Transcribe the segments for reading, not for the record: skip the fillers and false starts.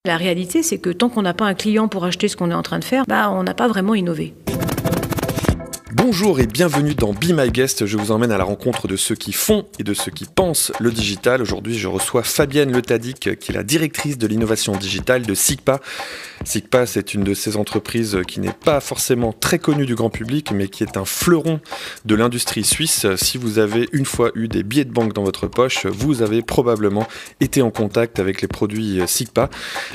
La réalité, c'est que tant qu'on n'a pas un client pour acheter ce qu'on est en train de faire, on n'a pas vraiment innové. Bonjour et bienvenue dans Be My Guest. Je vous emmène à la rencontre de ceux qui font et de ceux qui pensent le digital. Aujourd'hui, je reçois Fabienne Letadic, qui est la directrice de l'innovation digitale de SIGPA. SIGPA, c'est une de ces entreprises qui n'est pas forcément très connue du grand public, mais qui est un fleuron de l'industrie suisse. Si vous avez une fois eu des billets de banque dans votre poche, vous avez probablement été en contact avec les produits SIGPA.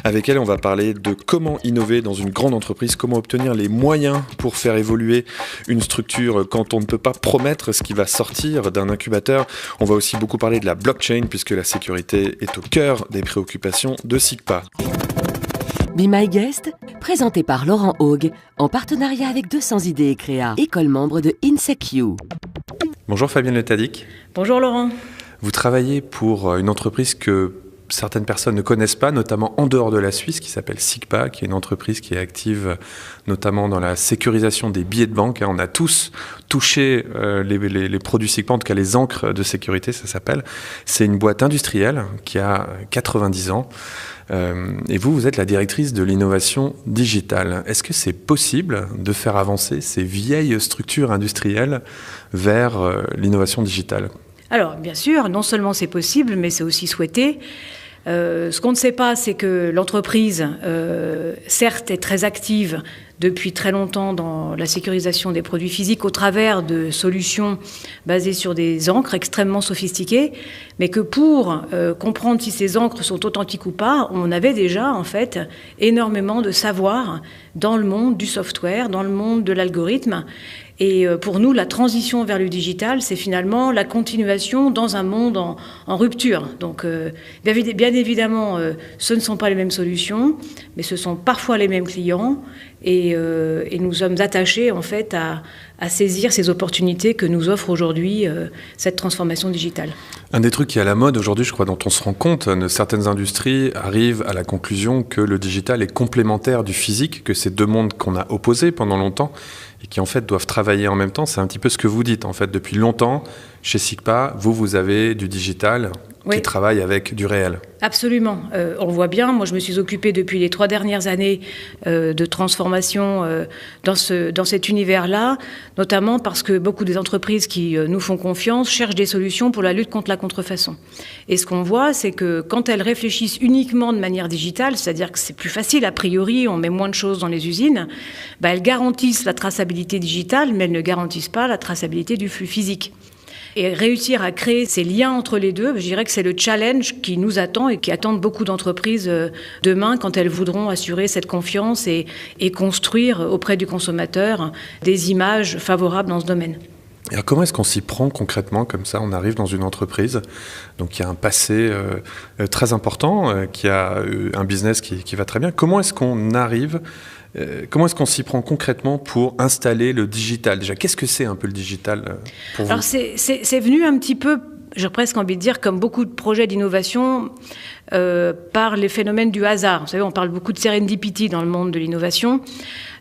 Avec elle, on va parler de comment innover dans une grande entreprise, comment obtenir les moyens pour faire évoluer une structure quand on ne peut pas promettre ce qui va sortir d'un incubateur. On va aussi beaucoup parler de la blockchain puisque la sécurité est au cœur des préoccupations de SIGPA. Be My Guest, présenté par Laurent Haug, en partenariat avec 200 idées et créa, école membre de INSEQ. Bonjour Fabienne Letadic. Bonjour Laurent. Vous travaillez pour une entreprise que certaines personnes ne connaissent pas, notamment en dehors de la Suisse, qui s'appelle SIGPA, qui est une entreprise qui est active notamment dans la sécurisation des billets de banque. On a tous touché les produits SIGPA, en tout cas les encres de sécurité, ça s'appelle. C'est une boîte industrielle qui a 90 ans. Et vous êtes la directrice de l'innovation digitale. Est-ce que c'est possible de faire avancer ces vieilles structures industrielles vers l'innovation digitale ? Alors, bien sûr, non seulement c'est possible, mais c'est aussi souhaité. Ce qu'on ne sait pas, c'est que l'entreprise, certes, est très active depuis très longtemps dans la sécurisation des produits physiques au travers de solutions basées sur des encres extrêmement sophistiquées, mais que pour comprendre si ces encres sont authentiques ou pas, on avait déjà en fait énormément de savoir dans le monde du software, dans le monde de l'algorithme. Et pour nous, la transition vers le digital, c'est finalement la continuation dans un monde en rupture. Donc, bien évidemment, ce ne sont pas les mêmes solutions, mais ce sont parfois les mêmes clients. Et nous sommes attachés, en fait, à saisir ces opportunités que nous offre aujourd'hui cette transformation digitale. Un des trucs qui est à la mode aujourd'hui, je crois, dont on se rend compte, certaines industries arrivent à la conclusion que le digital est complémentaire du physique, que c'est deux mondes qu'on a opposés pendant longtemps et qui en fait doivent travailler en même temps. C'est un petit peu ce que vous dites. En fait, depuis longtemps, chez SIGPA, vous avez du digital qui travaille avec du réel. Absolument. On le voit bien. Moi, je me suis occupée depuis les 3 dernières années de transformation dans cet univers-là, notamment parce que beaucoup des entreprises qui nous font confiance cherchent des solutions pour la lutte contre la contrefaçon. Et ce qu'on voit, c'est que quand elles réfléchissent uniquement de manière digitale, c'est-à-dire que c'est plus facile a priori, on met moins de choses dans les usines, elles garantissent la traçabilité digitale, mais elles ne garantissent pas la traçabilité du flux physique. Et réussir à créer ces liens entre les deux, je dirais que c'est le challenge qui nous attend et qui attend beaucoup d'entreprises demain quand elles voudront assurer cette confiance et construire auprès du consommateur des images favorables dans ce domaine. Alors comment est-ce qu'on s'y prend concrètement comme ça ? On arrive dans une entreprise donc qui a un passé très important, qui a un business qui va très bien. Comment est-ce qu'on arrive Comment est-ce qu'on s'y prend concrètement pour installer le digital ? Déjà, qu'est-ce que c'est un peu le digital pour vous ? Alors c'est venu un petit peu, j'ai presque envie de dire, comme beaucoup de projets d'innovation, par les phénomènes du hasard. Vous savez, on parle beaucoup de serendipity dans le monde de l'innovation.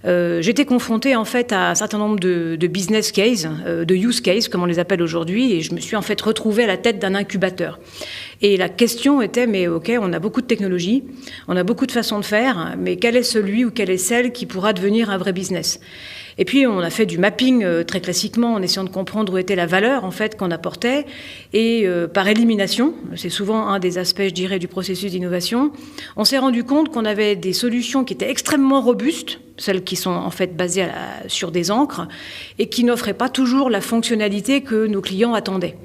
J'étais confrontée en fait à un certain nombre de business cases, de use cases comme on les appelle aujourd'hui, et je me suis en fait retrouvée à la tête d'un incubateur. Et la question était, mais ok, on a beaucoup de technologies, on a beaucoup de façons de faire, mais quel est celui ou quelle est celle qui pourra devenir un vrai business ? Et puis on a fait du mapping très classiquement en essayant de comprendre où était la valeur en fait qu'on apportait, et par élimination, c'est souvent un des aspects, je dirais, du processus d'innovation, on s'est rendu compte qu'on avait des solutions qui étaient extrêmement robustes, celles qui sont en fait basées sur des encres, et qui n'offraient pas toujours la fonctionnalité que nos clients attendaient.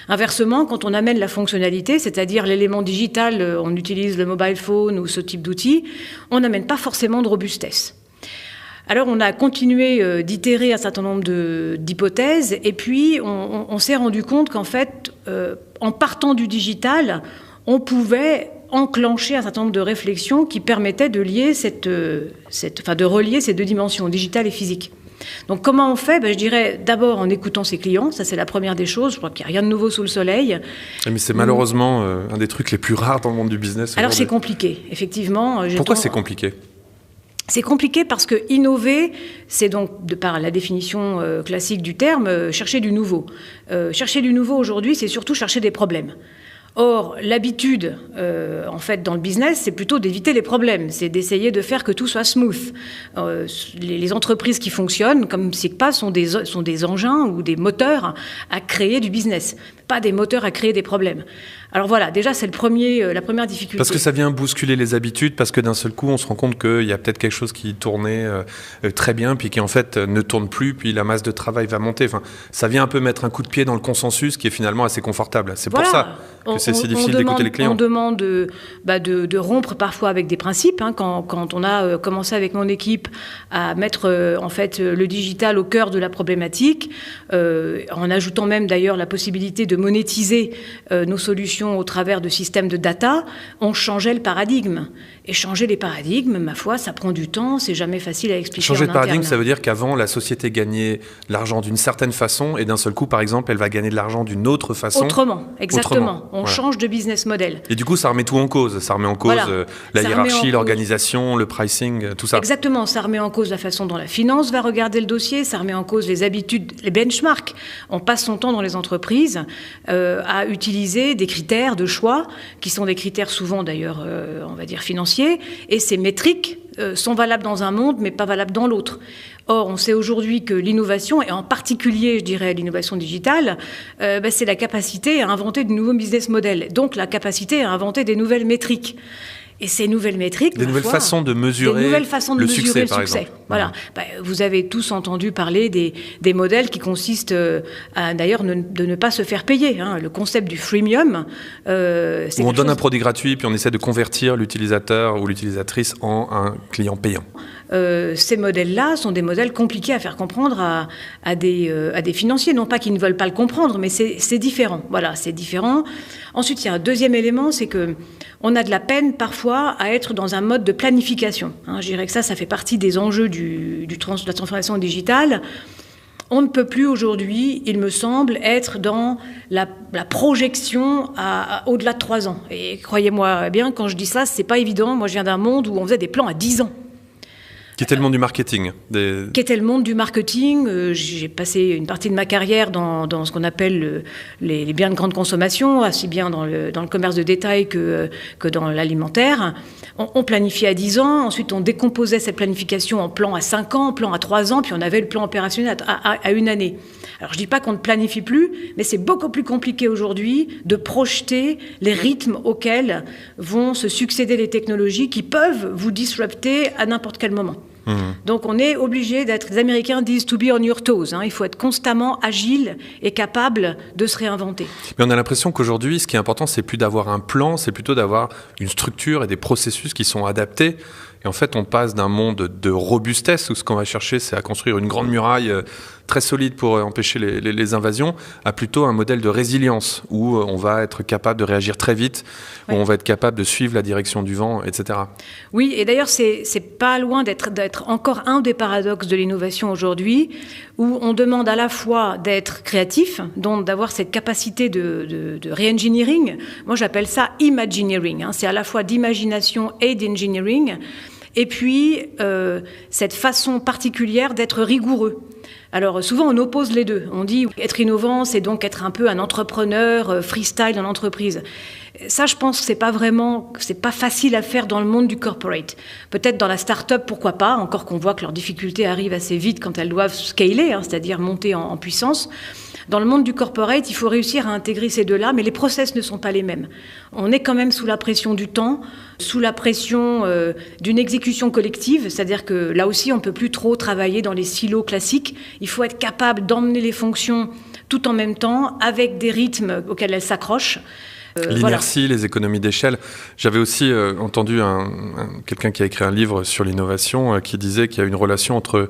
Inversement, quand on amène la fonctionnalité, c'est-à-dire l'élément digital, on utilise le mobile phone ou ce type d'outils, on n'amène pas forcément de robustesse. Alors on a continué d'itérer un certain nombre d'hypothèses, et puis on s'est rendu compte qu'en fait, en partant du digital, on pouvait enclencher un certain nombre de réflexions qui permettaient de lier de relier ces deux dimensions, digitale et physique. Donc comment on fait ? Je dirais d'abord en écoutant ses clients, ça c'est la première des choses, je crois qu'il n'y a rien de nouveau sous le soleil. Mais c'est malheureusement un des trucs les plus rares dans le monde du business. Alors c'est compliqué, effectivement. Pourquoi c'est compliqué ? C'est compliqué parce que innover, c'est donc, de par la définition classique du terme, chercher du nouveau. Chercher du nouveau aujourd'hui, c'est surtout chercher des problèmes. Or, l'habitude, en fait, dans le business, c'est plutôt d'éviter les problèmes, c'est d'essayer de faire que tout soit smooth. Les entreprises qui fonctionnent, comme SICPA, sont des engins ou des moteurs à créer du business, pas des moteurs à créer des problèmes. Alors voilà, déjà, c'est la première difficulté. Parce que ça vient bousculer les habitudes, parce que d'un seul coup, on se rend compte qu'il y a peut-être quelque chose qui tournait très bien, puis qui en fait ne tourne plus, puis la masse de travail va monter. Enfin, ça vient un peu mettre un coup de pied dans le consensus qui est finalement assez confortable. C'est pour ça que c'est si difficile d'écouter les clients. On demande de rompre parfois avec des principes. Quand on a commencé avec mon équipe à mettre en fait le digital au cœur de la problématique, en ajoutant même d'ailleurs la possibilité de monétiser nos solutions au travers de systèmes de data, on changeait le paradigme. Et changer les paradigmes, ma foi, ça prend du temps, c'est jamais facile à expliquer en interne. Changer de paradigme, ça veut dire qu'avant, la société gagnait de l'argent d'une certaine façon, et d'un seul coup, par exemple, elle va gagner de l'argent d'une autre façon. Autrement, exactement. On change de business model. Et du coup, ça remet tout en cause. Ça remet en cause la hiérarchie, l'organisation, le pricing, tout ça. Exactement. Ça remet en cause la façon dont la finance va regarder le dossier, ça remet en cause les habitudes, les benchmarks. On passe son temps dans les entreprises à utiliser des critères de choix, qui sont des critères souvent d'ailleurs, on va dire, financiers, et ces métriques sont valables dans un monde, mais pas valables dans l'autre. Or, on sait aujourd'hui que l'innovation, et en particulier, je dirais, l'innovation digitale, c'est la capacité à inventer de nouveaux business models, donc la capacité à inventer des nouvelles métriques. Et ces nouvelles métriques, des nouvelles façons de mesurer le succès, par exemple. Voilà. Vous avez tous entendu parler des modèles qui consistent d'ailleurs de ne pas se faire payer. Le concept du freemium. Où on donne un produit gratuit, puis on essaie de convertir l'utilisateur ou l'utilisatrice en un client payant. Ces modèles-là sont des modèles compliqués à faire comprendre à des financiers. Non pas qu'ils ne veulent pas le comprendre, mais c'est différent. Voilà, c'est différent. Ensuite, il y a un deuxième élément, c'est que on a de la peine parfois à être dans un mode de planification. Je dirais que ça fait partie des enjeux de la transformation digitale. On ne peut plus aujourd'hui, il me semble, être dans la projection au-delà de 3 ans. Et croyez-moi bien, quand je dis ça, c'est pas évident. Moi, je viens d'un monde où on faisait des plans à 10 ans. Qui était le monde du marketing. Qui était le monde du marketing. J'ai passé une partie de ma carrière dans ce qu'on appelle les biens de grande consommation, aussi bien dans le commerce de détail que dans l'alimentaire. On planifiait à 10 ans, ensuite on décomposait cette planification en plan à 5 ans, en plan à 3 ans, puis on avait le plan opérationnel à 1 année. Alors je ne dis pas qu'on ne planifie plus, mais c'est beaucoup plus compliqué aujourd'hui de projeter les rythmes auxquels vont se succéder les technologies qui peuvent vous disrupter à n'importe quel moment. Donc on est obligé d'être, les Américains disent to be on your toes, il faut être constamment agile et capable de se réinventer. Mais on a l'impression qu'aujourd'hui, ce qui est important, c'est plus d'avoir un plan, c'est plutôt d'avoir une structure et des processus qui sont adaptés. Et en fait, on passe d'un monde de robustesse où ce qu'on va chercher, c'est à construire une grande muraille très solide pour empêcher les invasions, à plutôt un modèle de résilience où on va être capable de réagir très vite, où on va être capable de suivre la direction du vent, etc. Oui, et d'ailleurs, c'est pas loin d'être encore un des paradoxes de l'innovation aujourd'hui, où on demande à la fois d'être créatif, donc d'avoir cette capacité de re-engineering. Moi, j'appelle ça imagineering. C'est à la fois d'imagination et d'engineering. Et puis, cette façon particulière d'être rigoureux. Alors, souvent, on oppose les deux. On dit être innovant, c'est donc être un peu un entrepreneur freestyle dans l'entreprise. Ça, je pense que c'est pas facile à faire dans le monde du corporate. Peut-être dans la start-up, pourquoi pas, encore qu'on voit que leurs difficultés arrivent assez vite quand elles doivent scaler, c'est-à-dire monter en puissance. Dans le monde du corporate, il faut réussir à intégrer ces deux-là, mais les process ne sont pas les mêmes. On est quand même sous la pression du temps, sous la pression d'une exécution collective, c'est-à-dire que là aussi, on ne peut plus trop travailler dans les silos classiques. Il faut être capable d'emmener les fonctions tout en même temps, avec des rythmes auxquels elles s'accrochent. L'inertie, les économies d'échelle. J'avais aussi entendu quelqu'un qui a écrit un livre sur l'innovation qui disait qu'il y a une relation entre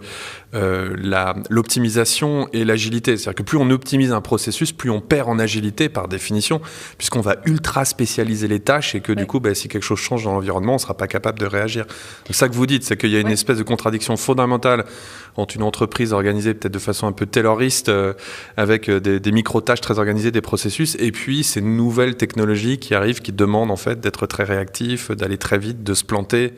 l'optimisation et l'agilité. C'est-à-dire que plus on optimise un processus, plus on perd en agilité par définition, puisqu'on va ultra spécialiser les tâches et que du coup, si quelque chose change dans l'environnement, on ne sera pas capable de réagir. C'est ça que vous dites, c'est qu'il y a une espèce de contradiction fondamentale entre une entreprise organisée peut-être de façon un peu tayloriste, avec des micro-tâches très organisées, des processus, et puis ces nouvelles technologies qui arrivent, qui demandent en fait d'être très réactif, d'aller très vite, de se planter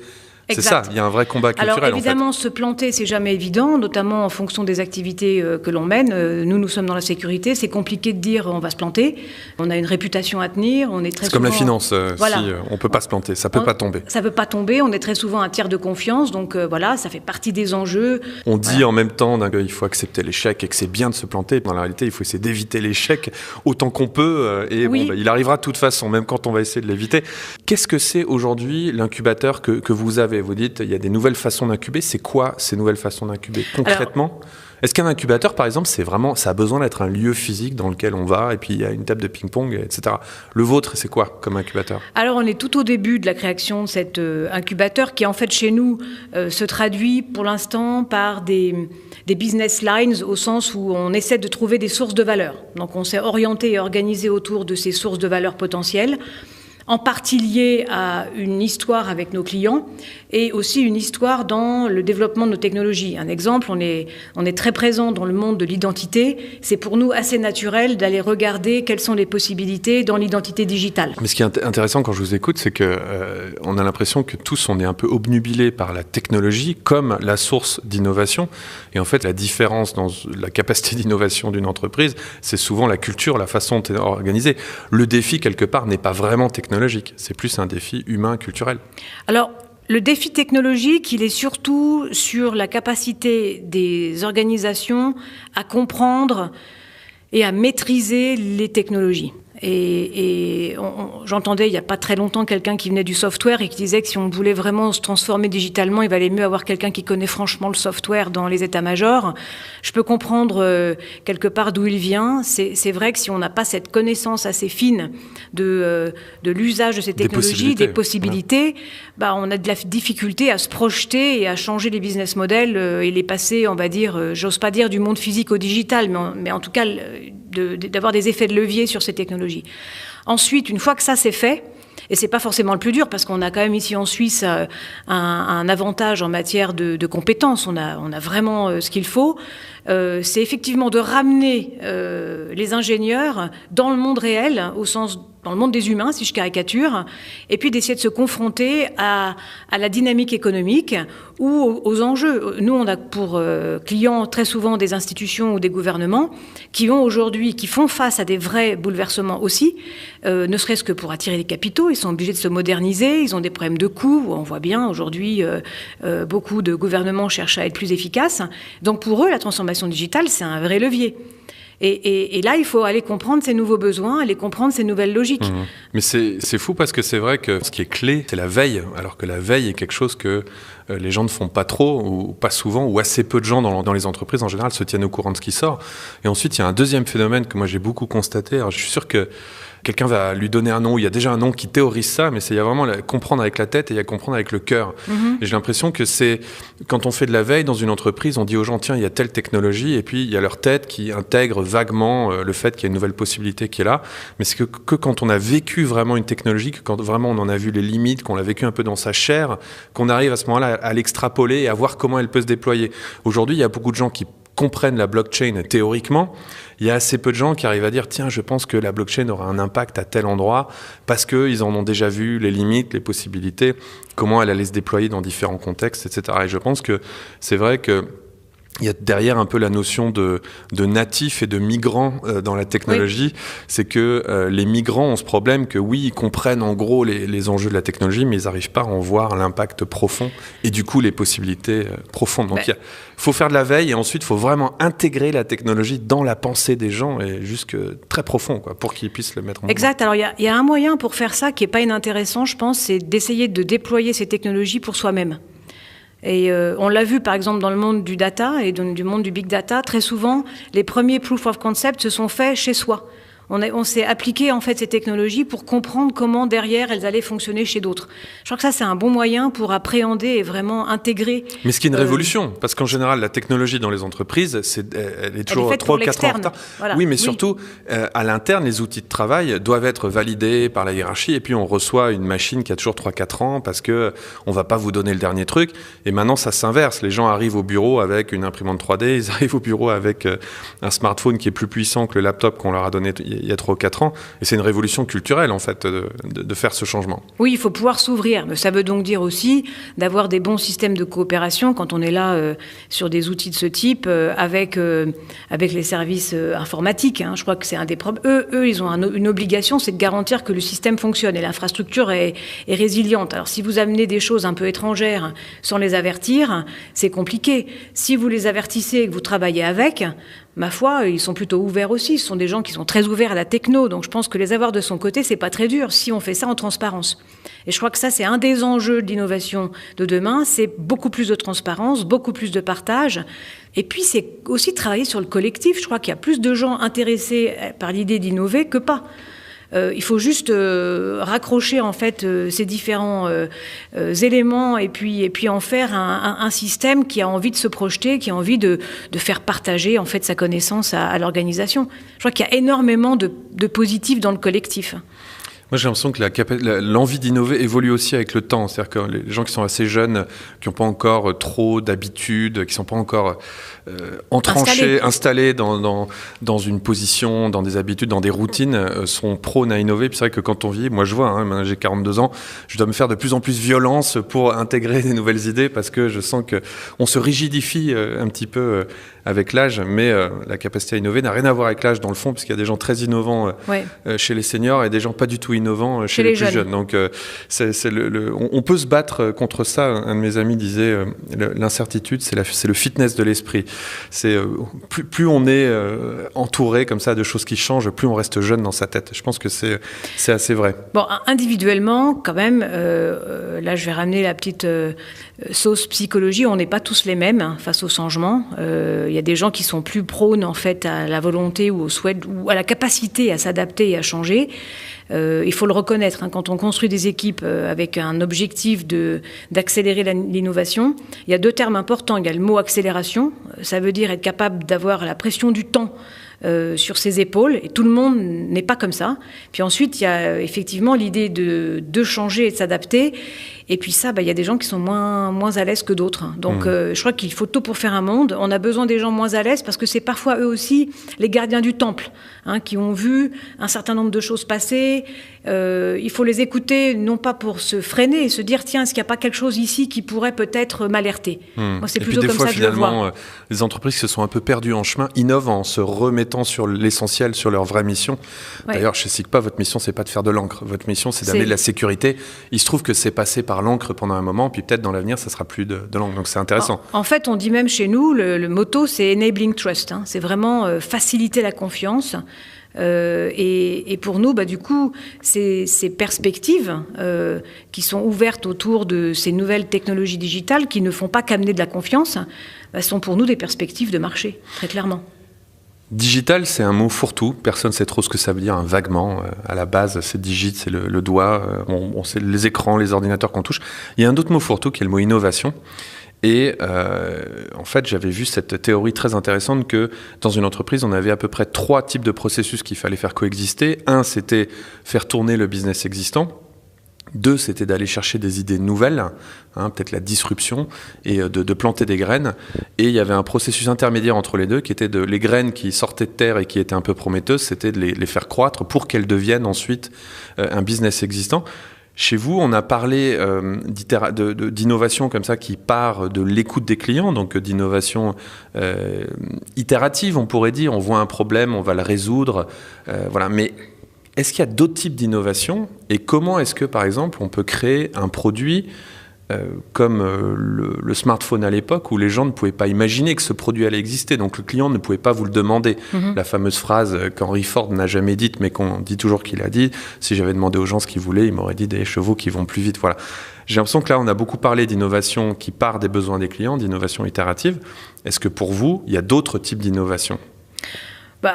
C'est ça, il y a un vrai combat culturel. Alors évidemment, se planter, c'est jamais évident, notamment en fonction des activités que l'on mène. Nous sommes dans la sécurité, c'est compliqué de dire on va se planter. On a une réputation à tenir, on est très c'est souvent... comme la finance, voilà. on peut pas se planter, ça peut pas tomber. Ça peut pas tomber, on est très souvent un tiers de confiance, donc voilà, ça fait partie des enjeux. On dit en même temps qu'il faut accepter l'échec et que c'est bien de se planter. Dans la réalité, il faut essayer d'éviter l'échec autant qu'on peut, et oui. Il arrivera de toute façon, même quand on va essayer de l'éviter. Qu'est-ce que c'est aujourd'hui l'incubateur que vous avez ? Vous dites, il y a des nouvelles façons d'incuber. C'est quoi ces nouvelles façons d'incuber concrètement ? Est-ce qu'un incubateur, par exemple, ça a besoin d'être un lieu physique dans lequel on va, et puis il y a une table de ping-pong, etc. Le vôtre, c'est quoi comme incubateur ? Alors, on est tout au début de la création de cet incubateur qui, en fait, chez nous, se traduit pour l'instant par des business lines, au sens où on essaie de trouver des sources de valeur. Donc, on s'est orienté et organisé autour de ces sources de valeur potentielles, en partie liée à une histoire avec nos clients et aussi une histoire dans le développement de nos technologies. Un exemple, on est très présent dans le monde de l'identité. C'est pour nous assez naturel d'aller regarder quelles sont les possibilités dans l'identité digitale. Mais ce qui est intéressant quand je vous écoute, c'est que on a l'impression que tous, on est un peu obnubilés par la technologie comme la source d'innovation. Et en fait, la différence dans la capacité d'innovation d'une entreprise, c'est souvent la culture, la façon dont elle est organisée. Le défi, quelque part, n'est pas vraiment technologique. C'est plus un défi humain, culturel. Alors, le défi technologique, il est surtout sur la capacité des organisations à comprendre et à maîtriser les technologies. J'entendais il n'y a pas très longtemps quelqu'un qui venait du software et qui disait que si on voulait vraiment se transformer digitalement, il valait mieux avoir quelqu'un qui connaît franchement le software dans les états-majors. Je peux comprendre quelque part d'où il vient. C'est vrai que si on n'a pas cette connaissance assez fine de l'usage de ces technologies, des possibilités, on a de la difficulté à se projeter et à changer les business models et les passer, on va dire, j'ose pas dire du monde physique au digital, mais en tout cas d'avoir des effets de levier sur ces technologies. Ensuite, une fois que ça c'est fait, et c'est pas forcément le plus dur parce qu'on a quand même ici en Suisse un avantage en matière de compétences, on a vraiment ce qu'il faut, c'est effectivement de ramener les ingénieurs dans le monde réel, dans le monde des humains, si je caricature, et puis d'essayer de se confronter à la dynamique économique ou aux enjeux. Nous, on a pour clients très souvent des institutions ou des gouvernements qui font face à des vrais bouleversements aussi, ne serait-ce que pour attirer des capitaux. Ils sont obligés de se moderniser, ils ont des problèmes de coûts. On voit bien aujourd'hui, beaucoup de gouvernements cherchent à être plus efficaces. Donc pour eux, la transformation digitale, c'est un vrai levier. Et là, il faut aller comprendre ces nouveaux besoins, aller comprendre ces nouvelles logiques. Mais c'est fou parce que c'est vrai que ce qui est clé, c'est la veille, alors que la veille est quelque chose que les gens ne font pas trop, ou pas souvent, ou assez peu de gens dans les entreprises en général se tiennent au courant de ce qui sort. Et ensuite, il y a un deuxième phénomène que moi j'ai beaucoup constaté. Alors, je suis sûr que quelqu'un va lui donner un nom, il y a déjà un nom qui théorise ça, mais il y a vraiment comprendre avec la tête et il y a comprendre avec le cœur. Et j'ai l'impression que c'est, quand on fait de la veille dans une entreprise, on dit aux gens, tiens, il y a telle technologie, et puis il y a leur tête qui intègre vaguement le fait qu'il y a une nouvelle possibilité qui est là. Mais c'est que quand on a vécu vraiment une technologie, que quand vraiment on en a vu les limites, qu'on l'a vécu un peu dans sa chair, qu'on arrive à ce moment-là à l'extrapoler et à voir comment elle peut se déployer. Aujourd'hui, il y a beaucoup de gens qui comprennent la blockchain théoriquement. Il y a assez peu de gens qui arrivent à dire tiens, je pense que la blockchain aura un impact à tel endroit parce qu'ils en ont déjà vu les limites, les possibilités, comment elle allait se déployer dans différents contextes, etc. Et je pense que c'est vrai que il y a derrière un peu la notion de natifs et de migrants dans la technologie. Oui. C'est que les migrants ont ce problème que oui, ils comprennent en gros les enjeux de la technologie, mais ils n'arrivent pas à en voir l'impact profond et du coup les possibilités profondes. Donc il faut faire de la veille et ensuite il faut vraiment intégrer la technologie dans la pensée des gens et jusque très profond pour qu'ils puissent le mettre en mouvement. Exact. Alors il y a un moyen pour faire ça qui n'est pas inintéressant, je pense, c'est d'essayer de déployer ces technologies pour soi-même. Et on l'a vu par exemple dans le monde du data et du monde du big data, très souvent les premiers proof of concept se sont faits chez soi. On s'est appliqué en fait ces technologies pour comprendre comment derrière elles allaient fonctionner chez d'autres. Je crois que ça c'est un bon moyen pour appréhender et vraiment intégrer. Mais ce qui est une révolution, parce qu'en général la technologie dans les entreprises, elle est toujours 3 ou 4 ans en retard. Voilà. Oui, mais surtout à l'interne, les outils de travail doivent être validés par la hiérarchie et puis on reçoit une machine qui a toujours 3-4 ans parce que on va pas vous donner le dernier truc. Et maintenant ça s'inverse. Les gens arrivent au bureau avec une imprimante 3D, ils arrivent au bureau avec un smartphone qui est plus puissant que le laptop qu'on leur a donné il y a 3 ou 4 ans. Et c'est une révolution culturelle, en fait, de faire ce changement. Oui, il faut pouvoir s'ouvrir. Mais ça veut donc dire aussi d'avoir des bons systèmes de coopération quand on est là sur des outils de ce type avec les services informatiques. Je crois que c'est un des problèmes. Eux, ils ont une obligation, c'est de garantir que le système fonctionne et l'infrastructure est résiliente. Alors, si vous amenez des choses un peu étrangères sans les avertir, c'est compliqué. Si vous les avertissez et que vous travaillez avec, ma foi, ils sont plutôt ouverts aussi. Ce sont des gens qui sont très ouverts à la techno. Donc, je pense que les avoir de son côté, c'est pas très dur si on fait ça en transparence. Et je crois que ça, c'est un des enjeux de l'innovation de demain. C'est beaucoup plus de transparence, beaucoup plus de partage. Et puis, c'est aussi travailler sur le collectif. Je crois qu'il y a plus de gens intéressés par l'idée d'innover que pas. Il faut juste raccrocher en fait ces différents éléments et puis en faire un système qui a envie de se projeter, qui a envie de faire partager en fait sa connaissance à l'organisation. Je crois qu'il y a énormément de positifs dans le collectif. Moi, j'ai l'impression que l'envie d'innover évolue aussi avec le temps. C'est-à-dire que les gens qui sont assez jeunes, qui n'ont pas encore trop d'habitudes, qui ne sont pas encore entranchés, installés dans une position, dans des habitudes, dans des routines, sont prônes à innover. Puis c'est vrai que quand on vit, moi je vois, j'ai 42 ans, je dois me faire de plus en plus violence pour intégrer des nouvelles idées parce que je sens qu'on se rigidifie un petit peu avec l'âge, mais la capacité à innover n'a rien à voir avec l'âge dans le fond, parce qu'il y a des gens très innovants chez les seniors et des gens pas du tout innovants chez les plus jeunes. Donc on peut se battre contre ça. Un de mes amis disait l'incertitude, c'est le fitness de l'esprit. C'est plus on est entouré comme ça de choses qui changent, plus on reste jeune dans sa tête. Je pense que c'est assez vrai. Bon, individuellement, quand même, là je vais ramener la petite sauce psychologie. On n'est pas tous les mêmes face au changement. Il y a des gens qui sont plus prônes en fait à la volonté ou au souhait ou à la capacité à s'adapter et à changer. Il faut le reconnaître, quand on construit des équipes avec un objectif d'accélérer l'innovation, il y a 2 termes importants. Il y a le mot accélération, ça veut dire être capable d'avoir la pression du temps sur ses épaules, et tout le monde n'est pas comme ça. Puis ensuite, il y a effectivement l'idée de changer et de s'adapter. Et puis ça, il y a des gens qui sont moins à l'aise que d'autres. Donc je crois qu'il faut tout pour faire un monde. On a besoin des gens moins à l'aise parce que c'est parfois eux aussi les gardiens du temple, qui ont vu un certain nombre de choses passer. Il faut les écouter, non pas pour se freiner et se dire, tiens, est-ce qu'il n'y a pas quelque chose ici qui pourrait peut-être m'alerter ? Moi, c'est plutôt comme ça que je le vois. Et puis des fois, finalement, les entreprises qui se sont un peu perdues en chemin innovent en se remettant sur l'essentiel, sur leur vraie mission. Ouais. D'ailleurs, chez SIGPA, votre mission, c'est pas de faire de l'encre. Votre mission, c'est d'amener de la sécurité. Il se trouve que c'est passé par l'encre pendant un moment, puis peut-être dans l'avenir, ça sera plus de l'encre. Donc c'est intéressant. En fait, on dit même chez nous, le motto, c'est enabling trust. C'est vraiment faciliter la confiance. Et pour nous, du coup, ces perspectives qui sont ouvertes autour de ces nouvelles technologies digitales qui ne font pas qu'amener de la confiance, sont pour nous des perspectives de marché, très clairement. Digital, c'est un mot fourre-tout. Personne ne sait trop ce que ça veut dire, vaguement. À la base, c'est digit, c'est le doigt. C'est les écrans, les ordinateurs qu'on touche. Il y a un autre mot fourre-tout qui est le mot innovation. Et en fait, j'avais vu cette théorie très intéressante que dans une entreprise, on avait à peu près 3 types de processus qu'il fallait faire coexister. Un, c'était faire tourner le business existant. 2, c'était d'aller chercher des idées nouvelles, peut-être la disruption, et de planter des graines. Et il y avait un processus intermédiaire entre les deux, qui était les graines qui sortaient de terre et qui étaient un peu prometteuses, c'était de les faire croître pour qu'elles deviennent ensuite un business existant. Chez vous, on a parlé d'innovation comme ça qui part de l'écoute des clients, donc d'innovation itérative, on pourrait dire. On voit un problème, on va le résoudre, voilà. Mais est-ce qu'il y a d'autres types d'innovation et comment est-ce que, par exemple, on peut créer un produit comme le smartphone à l'époque où les gens ne pouvaient pas imaginer que ce produit allait exister, donc le client ne pouvait pas vous le demander. La fameuse phrase qu'Henry Ford n'a jamais dite mais qu'on dit toujours qu'il a dit, si j'avais demandé aux gens ce qu'ils voulaient, ils m'auraient dit des chevaux qui vont plus vite. Voilà. J'ai l'impression que là on a beaucoup parlé d'innovation qui part des besoins des clients, d'innovation itérative. Est-ce que pour vous il y a d'autres types d'innovation ?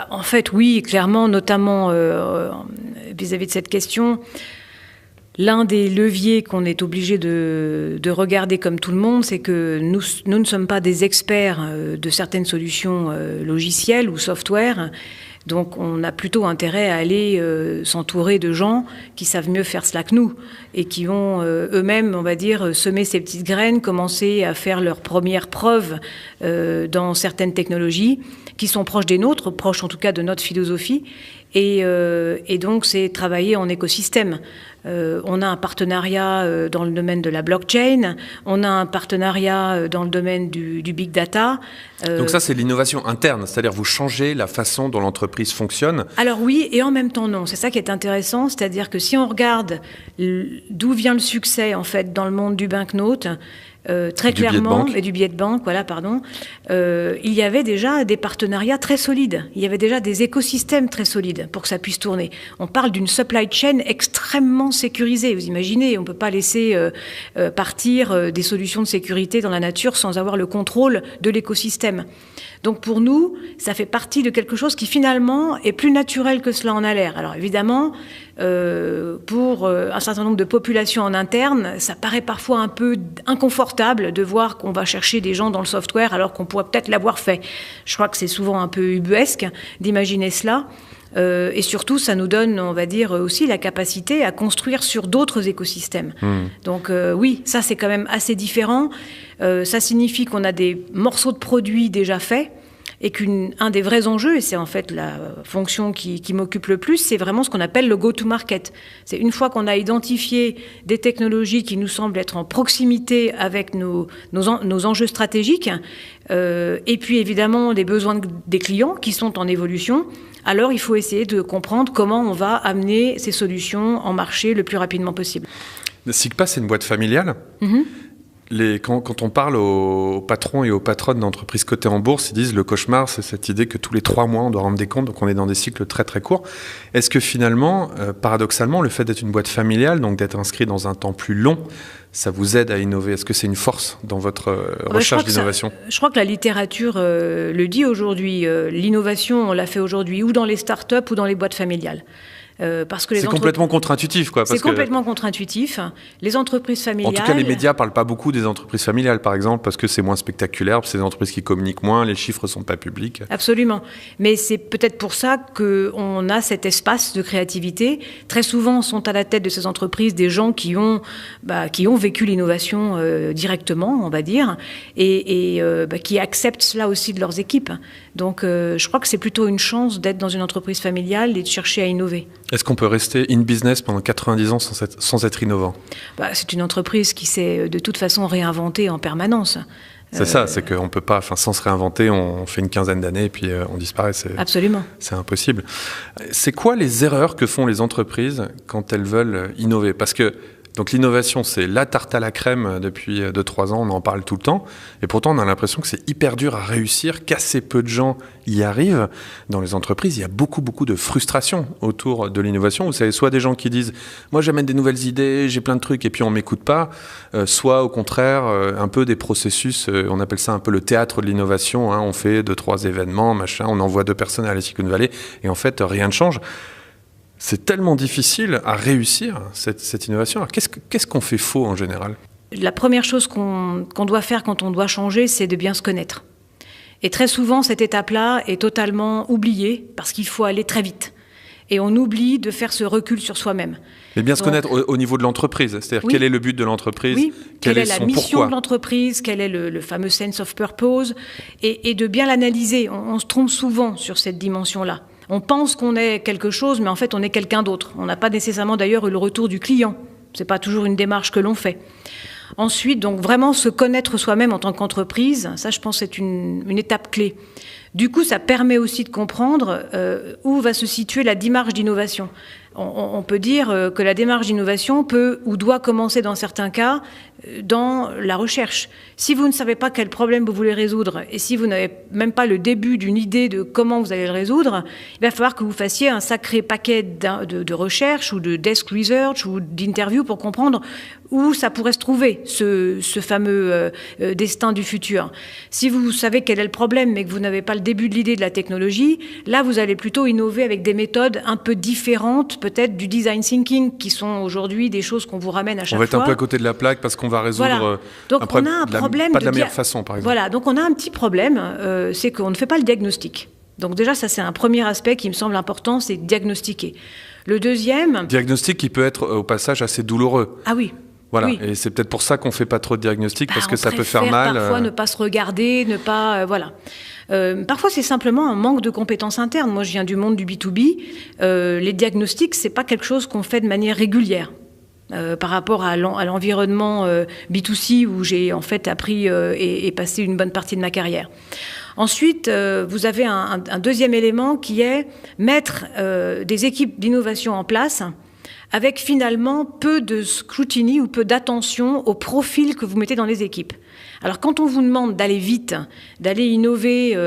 En fait oui, clairement, notamment vis-à-vis de cette question. L'un des leviers qu'on est obligé de regarder comme tout le monde, c'est que nous ne sommes pas des experts de certaines solutions logicielles ou software. Donc on a plutôt intérêt à aller s'entourer de gens qui savent mieux faire cela que nous et qui vont eux-mêmes, on va dire, semer ces petites graines, commencer à faire leurs premières preuves dans certaines technologies qui sont proches des nôtres, proches en tout cas de notre philosophie. Et donc, c'est travailler en écosystème. On a un partenariat dans le domaine de la blockchain, on a un partenariat dans le domaine du big data. Donc ça, c'est l'innovation interne, c'est-à-dire vous changez la façon dont l'entreprise fonctionne. Alors oui, et en même temps non. C'est ça qui est intéressant, c'est-à-dire que si on regarde d'où vient le succès en fait dans le monde du banknote, très clairement, et du billet de banque, voilà, pardon, il y avait déjà des partenariats très solides. Il y avait déjà des écosystèmes très solides pour que ça puisse tourner. On parle d'une supply chain extrêmement sécurisée. Vous imaginez, on ne peut pas laisser partir des solutions de sécurité dans la nature sans avoir le contrôle de l'écosystème. Donc pour nous, ça fait partie de quelque chose qui finalement est plus naturel que cela en a l'air. Alors évidemment, pour un certain nombre de populations en interne, ça paraît parfois un peu inconfortable de voir qu'on va chercher des gens dans le software alors qu'on pourrait peut-être l'avoir fait. Je crois que c'est souvent un peu ubuesque d'imaginer cela. Et surtout, ça nous donne, on va dire, aussi la capacité à construire sur d'autres écosystèmes. Donc oui, ça c'est quand même assez différent. Ça signifie qu'on a des morceaux de produits déjà faits et qu'un des vrais enjeux, et c'est en fait la fonction qui m'occupe le plus, c'est vraiment ce qu'on appelle le go-to-market. C'est une fois qu'on a identifié des technologies qui nous semblent être en proximité avec nos enjeux stratégiques, et puis évidemment les besoins des clients qui sont en évolution, alors il faut essayer de comprendre comment on va amener ces solutions en marché le plus rapidement possible. SIGPA, c'est une boîte familiale. Quand on parle aux patrons et aux patronnes d'entreprises cotées en bourse, ils disent le cauchemar, c'est cette idée que tous les 3 mois, on doit rendre des comptes, donc on est dans des cycles très très courts. Est-ce que finalement, paradoxalement, le fait d'être une boîte familiale, donc d'être inscrit dans un temps plus long, ça vous aide à innover? Est-ce que c'est une force dans votre recherche d'innovation? Je crois que la littérature le dit aujourd'hui. L'innovation, on l'a fait aujourd'hui ou dans les startups ou dans les boîtes familiales. Parce que c'est complètement contre-intuitif, quoi. C'est complètement contre-intuitif. Les entreprises familiales... En tout cas, les médias ne parlent pas beaucoup des entreprises familiales, par exemple, parce que c'est moins spectaculaire, c'est des entreprises qui communiquent moins, les chiffres ne sont pas publics. Absolument. Mais c'est peut-être pour ça qu'on a cet espace de créativité. Très souvent, sont à la tête de ces entreprises des gens qui ont vécu l'innovation directement, on va dire, et qui acceptent cela aussi de leurs équipes. Donc, je crois que c'est plutôt une chance d'être dans une entreprise familiale et de chercher à innover. Est-ce qu'on peut rester in business pendant 90 ans sans être innovant? C'est une entreprise qui s'est de toute façon réinventée en permanence. C'est ça, c'est qu'on ne peut pas, sans se réinventer, on fait une quinzaine d'années et puis on disparaît. Absolument. C'est impossible. C'est quoi les erreurs que font les entreprises quand elles veulent innover? Parce que donc l'innovation, c'est la tarte à la crème depuis 2-3 ans, on en parle tout le temps. Et pourtant, on a l'impression que c'est hyper dur à réussir, qu'assez peu de gens y arrivent. Dans les entreprises, il y a beaucoup de frustration autour de l'innovation. Vous savez, soit des gens qui disent « moi j'amène des nouvelles idées, j'ai plein de trucs » et puis on ne m'écoute pas. Soit au contraire, un peu des processus, on appelle ça un peu le théâtre de l'innovation. Hein, on fait 2-3 événements, machin, on envoie 2 personnes à la Silicon Valley et en fait, rien ne change. C'est tellement difficile à réussir, cette innovation. Alors, qu'est-ce qu'on fait faux en général? La première chose qu'on doit faire quand on doit changer, c'est de bien se connaître. Et très souvent, cette étape-là est totalement oubliée parce qu'il faut aller très vite. Et on oublie de faire ce recul sur soi-même. Mais bien se connaître au niveau de l'entreprise, c'est-à-dire quel est le but de l'entreprise, quelle est la mission de l'entreprise, quel est le fameux sense of purpose, et de bien l'analyser. On se trompe souvent sur cette dimension-là. On pense qu'on est quelque chose, mais en fait, on est quelqu'un d'autre. On n'a pas nécessairement d'ailleurs eu le retour du client. Ce n'est pas toujours une démarche que l'on fait. Ensuite, donc vraiment se connaître soi-même en tant qu'entreprise, ça, je pense, c'est une étape clé. Du coup, ça permet aussi de comprendre où va se situer la démarche d'innovation. On peut dire que la démarche d'innovation peut ou doit commencer dans certains cas dans la recherche. Si vous ne savez pas quel problème vous voulez résoudre et si vous n'avez même pas le début d'une idée de comment vous allez le résoudre, il va falloir que vous fassiez un sacré paquet de recherche ou de desk research ou d'interviews pour comprendre où ça pourrait se trouver, ce fameux destin du futur. Si vous savez quel est le problème mais que vous n'avez pas le début de l'idée de la technologie, là vous allez plutôt innover avec des méthodes un peu différentes peut-être du design thinking qui sont aujourd'hui des choses qu'on vous ramène à chaque fois. On va être un peu à côté de la plaque parce qu'on va résoudre donc on a un problème pas de la meilleure façon, par exemple. Voilà, donc on a un petit problème, c'est qu'on ne fait pas le diagnostic. Donc déjà, ça c'est un premier aspect qui me semble important, c'est diagnostiquer. Le deuxième... Diagnostic qui peut être au passage assez douloureux. Ah oui. Voilà, Oui. et c'est peut-être pour ça qu'on fait pas trop de diagnostics, parce que ça peut faire préfère mal. Parfois ne pas se regarder, ne pas... voilà. Parfois, c'est simplement un manque de compétences internes. Moi, je viens du monde du B2B. Les diagnostics, c'est pas quelque chose qu'on fait de manière régulière. Par rapport à l'environnement B2C où j'ai en fait appris et passé une bonne partie de ma carrière. Ensuite, vous avez un deuxième élément qui est mettre des équipes d'innovation en place avec finalement peu de scrutiny ou peu d'attention au profil que vous mettez dans les équipes. Alors quand on vous demande d'aller vite, d'aller innover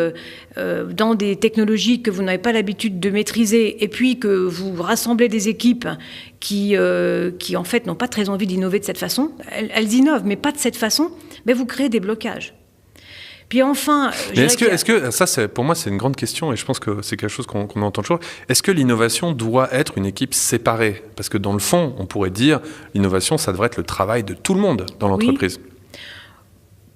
dans des technologies que vous n'avez pas l'habitude de maîtriser et puis que vous rassemblez des équipes qui en fait n'ont pas très envie d'innover de cette façon, elles innovent mais pas de cette façon, mais vous créez des blocages. Puis enfin... est-ce que ça, pour moi, c'est une grande question et je pense que c'est quelque chose qu'on entend toujours. Est-ce que l'innovation doit être une équipe séparée ? Parce que dans le fond, on pourrait dire l'innovation, ça devrait être le travail de tout le monde dans l'entreprise. Oui.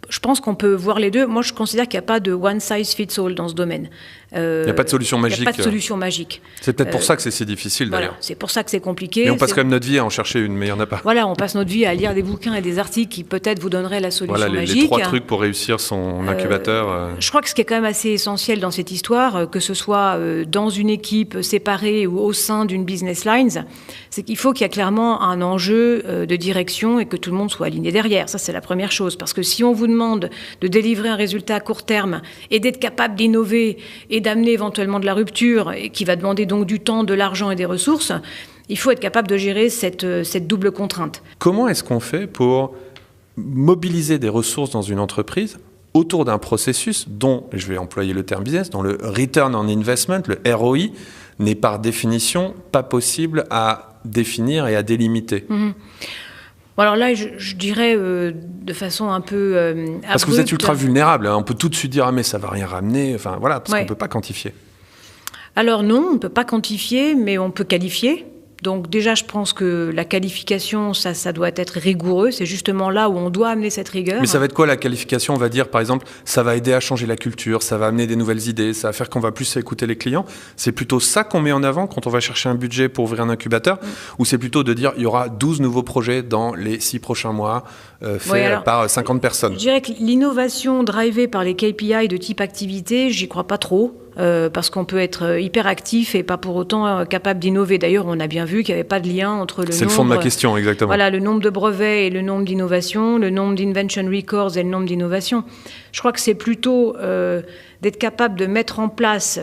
Je pense qu'on peut voir les deux. Moi, je considère qu'il n'y a pas de one size fits all dans ce domaine. Il n'y a pas de solution magique. Il n'y a pas de solution magique. C'est peut-être pour ça que c'est si difficile, d'ailleurs. Voilà, c'est pour ça que c'est compliqué. Et on passe quand même notre vie à en chercher une, mais il n'y en a pas. Voilà, on passe notre vie à lire des bouquins et des articles qui peut-être vous donneraient la solution magique. Les 3 trucs pour réussir son incubateur. Je crois que ce qui est quand même assez essentiel dans cette histoire, que ce soit dans une équipe séparée ou au sein d'une business lines, c'est qu'il faut qu'il y ait clairement un enjeu de direction et que tout le monde soit aligné derrière. Ça, c'est la première chose. Parce que si on vous demande de délivrer un résultat à court terme et d'être capable d'innover et d'amener éventuellement de la rupture, et qui va demander donc du temps, de l'argent et des ressources, il faut être capable de gérer cette double contrainte. Comment est-ce qu'on fait pour mobiliser des ressources dans une entreprise autour d'un processus dont, je vais employer le terme business, dont le return on investment, le ROI, n'est par définition pas possible à définir et à délimiter. Bon, alors là, je dirais de façon un peu abrupte. Parce que vous êtes ultra vulnérable. Hein. On peut tout de suite dire « Ah, mais ça ne va rien ramener ». Enfin, voilà, parce qu'on ne peut pas quantifier. Alors non, on ne peut pas quantifier, mais on peut qualifier. Donc déjà, je pense que la qualification, ça doit être rigoureux. C'est justement là où on doit amener cette rigueur. Mais ça va être quoi la qualification ? On va dire, par exemple, ça va aider à changer la culture, ça va amener des nouvelles idées, ça va faire qu'on va plus écouter les clients. C'est plutôt ça qu'on met en avant quand on va chercher un budget pour ouvrir un incubateur ? Ou c'est plutôt de dire, il y aura 12 nouveaux projets dans les 6 prochains mois, faits par 50 personnes ? Je dirais que l'innovation drivée par les KPI de type activité, j'y crois pas trop. Parce qu'on peut être hyper actif et pas pour autant capable d'innover. D'ailleurs, on a bien vu qu'il n'y avait pas de lien entre C'est le fond de ma question, exactement. Voilà, le nombre de brevets et le nombre d'innovations, le nombre d'invention records et le nombre d'innovations. Je crois que c'est plutôt d'être capable de mettre en place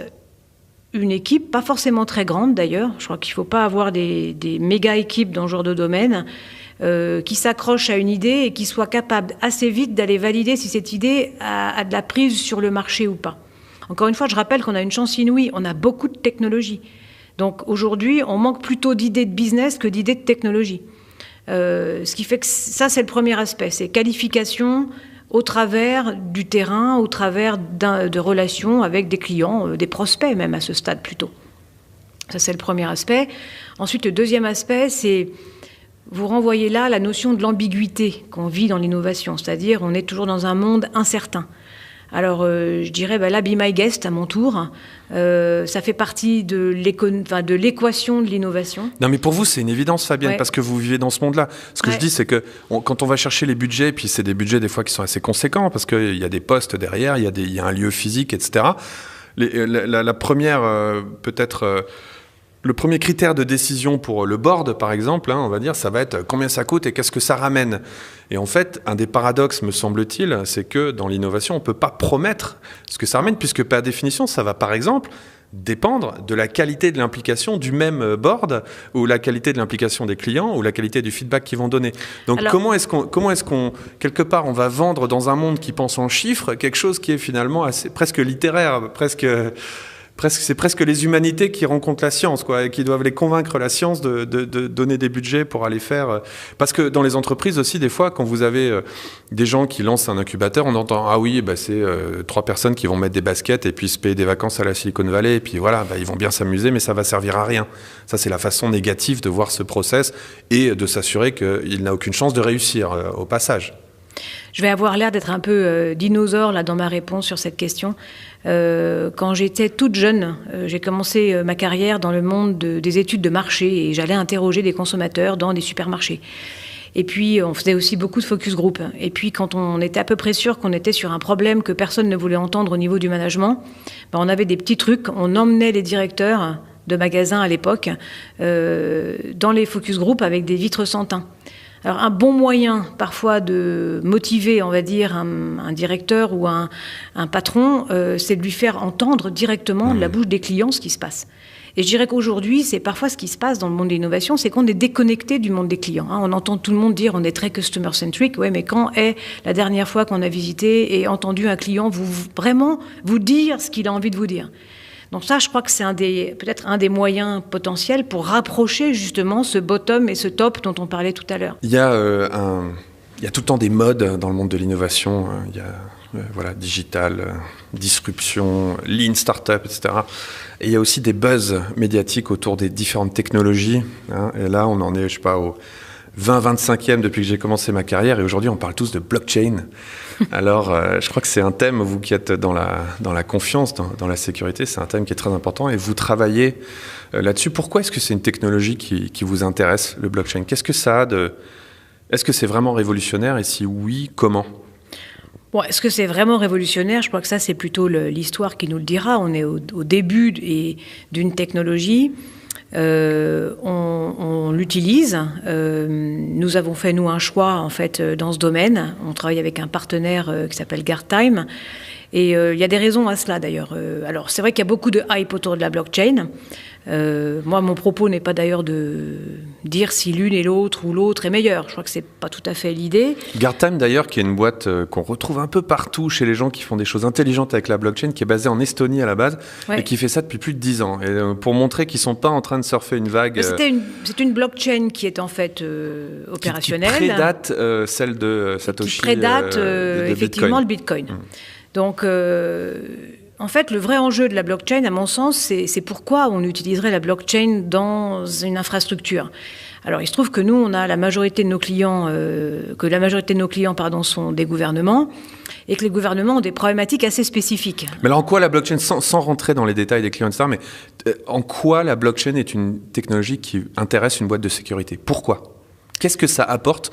une équipe, pas forcément très grande d'ailleurs. Je crois qu'il ne faut pas avoir des méga équipes dans ce genre de domaine, qui s'accrochent à une idée et qui soient capables assez vite d'aller valider si cette idée a de la prise sur le marché ou pas. Encore une fois, je rappelle qu'on a une chance inouïe, on a beaucoup de technologies. Donc aujourd'hui, on manque plutôt d'idées de business que d'idées de technologie. Ce qui fait que ça, c'est le premier aspect, c'est qualification au travers du terrain, au travers de relations avec des clients, des prospects même à ce stade plutôt. Ça, c'est le premier aspect. Ensuite, le deuxième aspect, c'est vous renvoyez là la notion de l'ambiguïté qu'on vit dans l'innovation, c'est-à-dire on est toujours dans un monde incertain. Alors, je dirais, là, Be My Guest, à mon tour, ça fait partie de l'équation de l'innovation. Non, mais pour vous, c'est une évidence, Fabienne, parce que vous vivez dans ce monde-là. Ce que je dis, c'est que quand on va chercher les budgets, puis c'est des budgets des fois qui sont assez conséquents, parce qu'il y a des postes derrière, il y a un lieu physique, etc. La première, peut-être... Le premier critère de décision pour le board, par exemple, on va dire, ça va être combien ça coûte et qu'est-ce que ça ramène. Et en fait, un des paradoxes, me semble-t-il, c'est que dans l'innovation, on ne peut pas promettre ce que ça ramène, puisque par définition, ça va, par exemple, dépendre de la qualité de l'implication du même board, ou la qualité de l'implication des clients, ou la qualité du feedback qu'ils vont donner. Donc, comment est-ce qu'on, quelque part, on va vendre dans un monde qui pense en chiffres quelque chose qui est finalement presque littéraire, c'est presque les humanités qui rencontrent la science, quoi, et qui doivent les convaincre, la science, de donner des budgets pour aller faire... Parce que dans les entreprises aussi, des fois, quand vous avez des gens qui lancent un incubateur, on entend « Ah oui, c'est 3 personnes qui vont mettre des baskets et puis se payer des vacances à la Silicon Valley, et puis voilà, ils vont bien s'amuser, mais ça va servir à rien. » Ça, c'est la façon négative de voir ce process et de s'assurer qu'il n'a aucune chance de réussir au passage. Je vais avoir l'air d'être un peu dinosaure là, dans ma réponse sur cette question. Quand j'étais toute jeune, j'ai commencé ma carrière dans le monde des études de marché et j'allais interroger des consommateurs dans des supermarchés. Et puis, on faisait aussi beaucoup de focus group. Et puis, quand on était à peu près sûr qu'on était sur un problème que personne ne voulait entendre au niveau du management, on avait des petits trucs. On emmenait les directeurs de magasins à l'époque dans les focus group avec des vitres sans teint. Alors, un bon moyen, parfois, de motiver, on va dire, un directeur ou un patron, c'est de lui faire entendre directement de la bouche des clients ce qui se passe. Et je dirais qu'aujourd'hui, c'est parfois ce qui se passe dans le monde de l'innovation, c'est qu'on est déconnecté du monde des clients. On entend tout le monde dire on est très customer-centric. Ouais, mais quand est la dernière fois qu'on a visité et entendu un client vraiment vous dire ce qu'il a envie de vous dire? Donc ça, je crois que c'est peut-être un des moyens potentiels pour rapprocher justement ce bottom et ce top dont on parlait tout à l'heure. Il y a tout le temps des modes dans le monde de l'innovation. Il y a digital, disruption, lean startup, etc. Et il y a aussi des buzz médiatiques autour des différentes technologies. Et là, on en est, je sais pas, au 20-25e depuis que j'ai commencé ma carrière. Et aujourd'hui, on parle tous de blockchain. Alors, je crois que c'est un thème, vous qui êtes dans la confiance, dans la sécurité, c'est un thème qui est très important. Et vous travaillez là-dessus. Pourquoi est-ce que c'est une technologie qui vous intéresse, le blockchain? Qu'est-ce que ça a de... Est-ce que c'est vraiment révolutionnaire? Et si oui, comment? Bon, est-ce que c'est vraiment révolutionnaire? Je crois que ça, c'est plutôt l'histoire qui nous le dira. On est au début d'une technologie. On l'utilise. Nous avons fait, nous, un choix, en fait, dans ce domaine. On travaille avec un partenaire qui s'appelle Guardtime. Et il y a des raisons à cela, d'ailleurs. Alors, c'est vrai qu'il y a beaucoup de hype autour de la blockchain. Moi, mon propos n'est pas d'ailleurs de dire si l'une et l'autre ou l'autre est meilleure. Je crois que c'est pas tout à fait l'idée. Guardtime, d'ailleurs, qui est une boîte qu'on retrouve un peu partout chez les gens qui font des choses intelligentes avec la blockchain, qui est basée en Estonie à la base, et qui fait ça depuis plus de 10 ans. Et pour montrer qu'ils sont pas en train de surfer une vague... C'est une blockchain qui est en fait opérationnelle. Qui prédate celle de Satoshi. Qui prédate effectivement le Bitcoin. Donc... en fait, le vrai enjeu de la blockchain, à mon sens, c'est pourquoi on utiliserait la blockchain dans une infrastructure. Alors, il se trouve que nous, on a la majorité de nos clients, sont des gouvernements, et que les gouvernements ont des problématiques assez spécifiques. Mais alors, en quoi la blockchain, sans rentrer dans les détails des clients, etc., mais en quoi la blockchain est une technologie qui intéresse une boîte de sécurité? Pourquoi? Qu'est-ce que ça apporte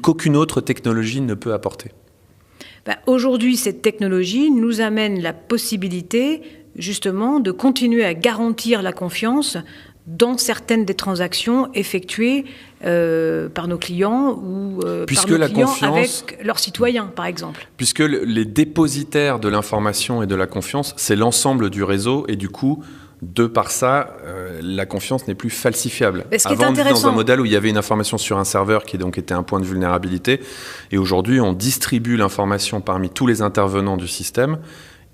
qu'aucune autre technologie ne peut apporter? Aujourd'hui, cette technologie nous amène la possibilité, justement, de continuer à garantir la confiance dans certaines des transactions effectuées par nos clients ou par nos clients avec leurs citoyens, par exemple. Puisque les dépositaires de l'information et de la confiance, c'est l'ensemble du réseau et du coup... De par ça, la confiance n'est plus falsifiable. Avant, on était dans un modèle où il y avait une information sur un serveur qui donc était un point de vulnérabilité. Et aujourd'hui, on distribue l'information parmi tous les intervenants du système.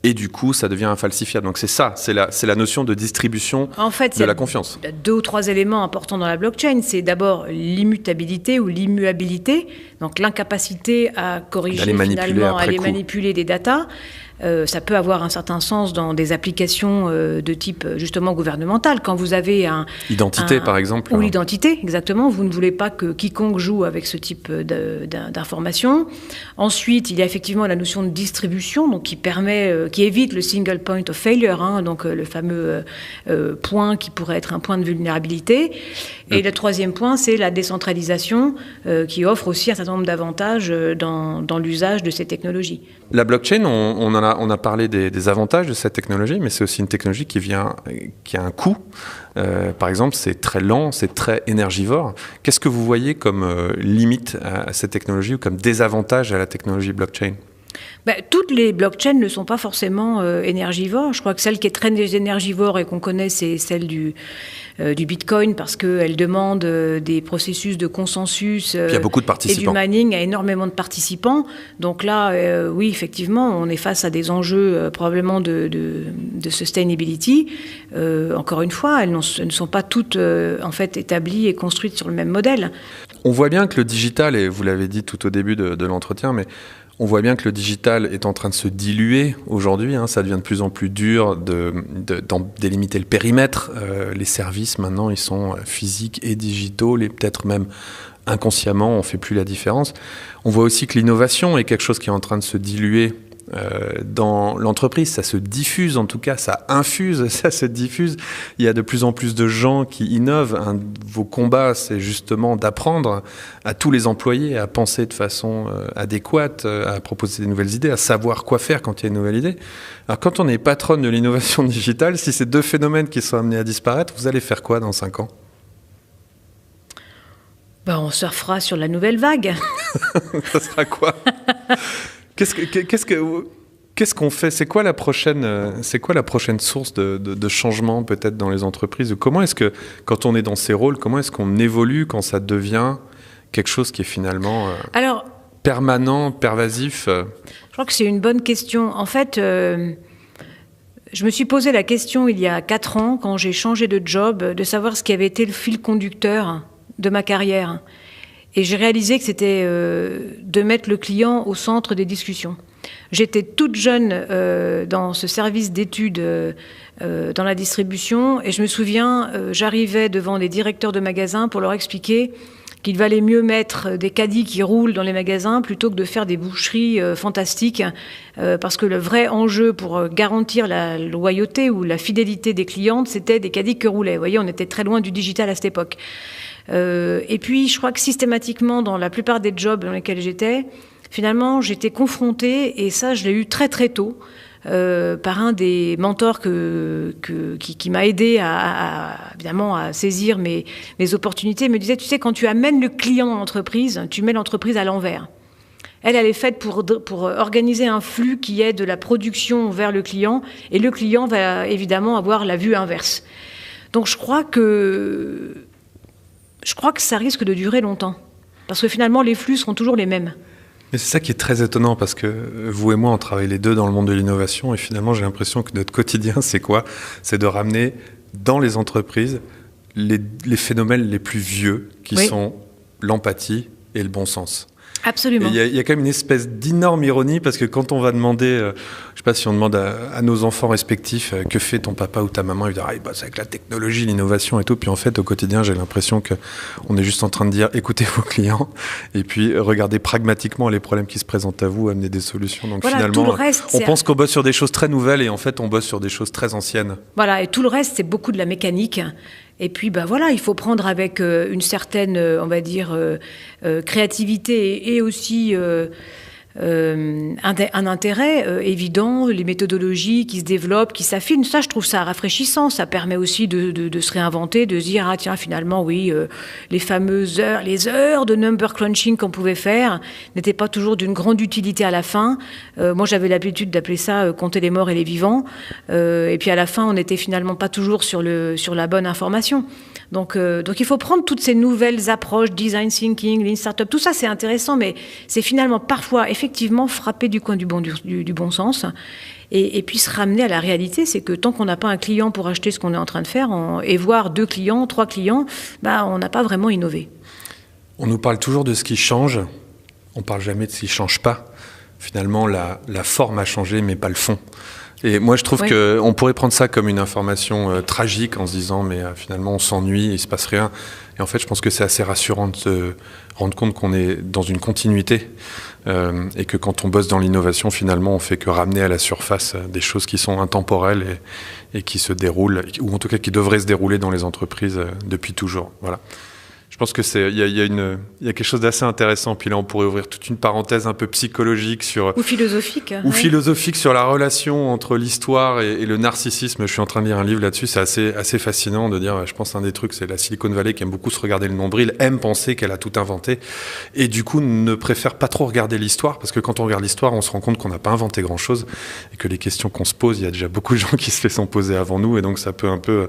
Et du coup, ça devient infalsifiable. Donc c'est ça, c'est la notion de distribution de la confiance. Il y a 2 ou 3 éléments importants dans la blockchain. C'est d'abord l'immutabilité ou l'immuabilité. Donc l'incapacité à corriger finalement, à aller manipuler des datas. Ça peut avoir un certain sens dans des applications de type justement gouvernemental. Quand vous avez Identité, par exemple. Ou l'identité, exactement. Vous ne voulez pas que quiconque joue avec ce type d'informations. Ensuite, il y a effectivement la notion de distribution, donc qui évite le single point of failure, donc le fameux point qui pourrait être un point de vulnérabilité. Et le troisième point, c'est la décentralisation, qui offre aussi un certain nombre d'avantages dans l'usage de ces technologies. La blockchain, on a parlé des avantages de cette technologie, mais c'est aussi une technologie qui a un coût. Par exemple, c'est très lent, c'est très énergivore. Qu'est-ce que vous voyez comme limite à cette technologie ou comme désavantage à la technologie blockchain? Toutes les blockchains ne sont pas forcément énergivores. Je crois que celle qui est très énergivore et qu'on connaît, c'est celle du Bitcoin, parce qu'elle demande des processus de consensus il y a beaucoup de participants. Et du mining à énormément de participants. Donc là, oui, effectivement, on est face à des enjeux probablement de sustainability. Encore une fois, elles ne sont pas toutes en fait établies et construites sur le même modèle. On voit bien que le digital, et vous l'avez dit tout au début de l'entretien, mais on voit bien que le digital est en train de se diluer aujourd'hui. Ça devient de plus en plus dur de délimiter le périmètre. Les services, maintenant, ils sont physiques et digitaux. Peut-être même inconsciemment, on ne fait plus la différence. On voit aussi que l'innovation est quelque chose qui est en train de se diluer dans l'entreprise, ça se diffuse, en tout cas, ça infuse, ça se diffuse. Il y a de plus en plus de gens qui innovent. Un de vos combats, c'est justement d'apprendre à tous les employés à penser de façon adéquate, à proposer des nouvelles idées, à savoir quoi faire quand il y a une nouvelle idée. Alors, quand on est patronne de l'innovation digitale, si ces deux phénomènes qui sont amenés à disparaître, vous allez faire quoi dans 5 ans ? On surfera sur la nouvelle vague. Ça sera quoi ? Qu'est-ce qu'on fait ? C'est quoi la prochaine source de changement peut-être dans les entreprises ? Comment est-ce que, quand on est dans ces rôles, comment est-ce qu'on évolue quand ça devient quelque chose qui est finalement permanent, pervasif ? Je crois que c'est une bonne question. En fait, je me suis posé la question il y a 4 ans, quand j'ai changé de job, de savoir ce qui avait été le fil conducteur de ma carrière. Et j'ai réalisé que c'était de mettre le client au centre des discussions. J'étais toute jeune dans ce service d'études dans la distribution, et je me souviens, j'arrivais devant des directeurs de magasins pour leur expliquer qu'il valait mieux mettre des caddies qui roulent dans les magasins plutôt que de faire des boucheries fantastiques, parce que le vrai enjeu pour garantir la loyauté ou la fidélité des clientes, c'était des caddies que roulaient. Vous voyez, on était très loin du digital à cette époque. Et puis, je crois que systématiquement, dans la plupart des jobs dans lesquels j'étais, finalement, j'étais confrontée, et ça, je l'ai eu très très tôt, par un des mentors qui m'a aidé évidemment à saisir mes opportunités. Il me disait, tu sais, quand tu amènes le client dans l'entreprise, tu mets l'entreprise à l'envers. Elle est faite pour organiser un flux qui est de la production vers le client, et le client va évidemment avoir la vue inverse. Donc je crois que ça risque de durer longtemps, parce que finalement les flux seront toujours les mêmes. Mais c'est ça qui est très étonnant, parce que vous et moi, on travaille les deux dans le monde de l'innovation, et finalement, j'ai l'impression que notre quotidien, c'est quoi ? C'est de ramener dans les entreprises les phénomènes les plus vieux, qui sont l'empathie et le bon sens. Absolument. Il y a quand même une espèce d'énorme ironie, parce que quand on va demander, je ne sais pas si on demande à nos enfants respectifs, que fait ton papa ou ta maman, ils disent il bosse avec la technologie, l'innovation et tout. Puis en fait, au quotidien, j'ai l'impression qu'on est juste en train de dire écoutez vos clients, et puis regardez pragmatiquement les problèmes qui se présentent à vous, amener des solutions. Donc voilà, finalement, tout le reste, on pense qu'on bosse sur des choses très nouvelles, et en fait, on bosse sur des choses très anciennes. Voilà, et tout le reste, c'est beaucoup de la mécanique. Et puis, voilà, il faut prendre avec une certaine, on va dire, créativité et aussi un intérêt évident, les méthodologies qui se développent, qui s'affinent. Ça, je trouve ça rafraîchissant. Ça permet aussi de se réinventer, de se dire, ah tiens, finalement, oui, les fameuses heures, les heures de number crunching qu'on pouvait faire n'étaient pas toujours d'une grande utilité à la fin. Moi, j'avais l'habitude d'appeler ça compter les morts et les vivants. Et puis à la fin, on n'était finalement pas toujours sur la bonne information. Donc il faut prendre toutes ces nouvelles approches, design thinking, lean startup, tout ça c'est intéressant, mais c'est finalement parfois effectivement frapper du coin du bon sens, et puis se ramener à la réalité. C'est que tant qu'on n'a pas un client pour acheter ce qu'on est en train de faire, et voir 2 clients, 3 clients, on n'a pas vraiment innové. On nous parle toujours de ce qui change, on ne parle jamais de ce qui ne change pas. Finalement, la forme a changé, mais pas le fond. Et moi, je trouve qu'on pourrait prendre ça comme une information tragique, en se disant, mais finalement, on s'ennuie, il ne se passe rien. Et en fait, je pense que c'est assez rassurant de se rendre compte qu'on est dans une continuité, et que quand on bosse dans l'innovation, finalement, on fait que ramener à la surface des choses qui sont intemporelles et qui se déroulent, ou en tout cas qui devraient se dérouler dans les entreprises depuis toujours. Voilà. Je pense que il y a quelque chose d'assez intéressant. Puis là, on pourrait ouvrir toute une parenthèse un peu psychologique ou philosophique. Philosophique sur la relation entre l'histoire et le narcissisme. Je suis en train de lire un livre là-dessus. C'est assez fascinant de dire. Je pense un des trucs, c'est la Silicon Valley qui aime beaucoup se regarder le nombril, aime penser qu'elle a tout inventé, et du coup ne préfère pas trop regarder l'histoire, parce que quand on regarde l'histoire, on se rend compte qu'on n'a pas inventé grand-chose, et que les questions qu'on se pose, il y a déjà beaucoup de gens qui se les sont posées avant nous, et donc ça peut un peu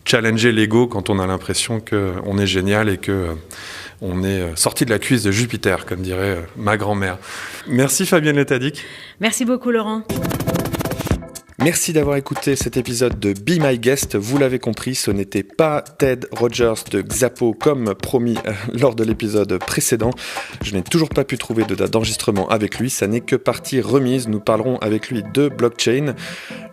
challenger l'ego quand on a l'impression qu'on est génial et qu'on est sorti de la cuisse de Jupiter, comme dirait ma grand-mère. Merci Fabienne Le Tadic. Merci beaucoup Laurent. Merci d'avoir écouté cet épisode de Be My Guest. Vous l'avez compris, ce n'était pas Ted Rogers de Xapo comme promis lors de l'épisode précédent. Je n'ai toujours pas pu trouver de date d'enregistrement avec lui, ça n'est que partie remise. Nous parlerons avec lui de blockchain.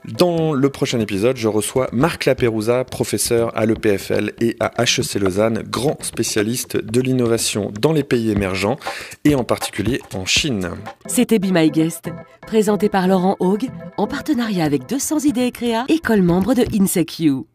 Dans le prochain épisode, je reçois Marc Lapérousat, professeur à l'EPFL et à HEC Lausanne, grand spécialiste de l'innovation dans les pays émergents et en particulier en Chine. C'était Be My Guest, présenté par Laurent Haug, en partenariat avec 200 idées et créa, école membre de INSECU.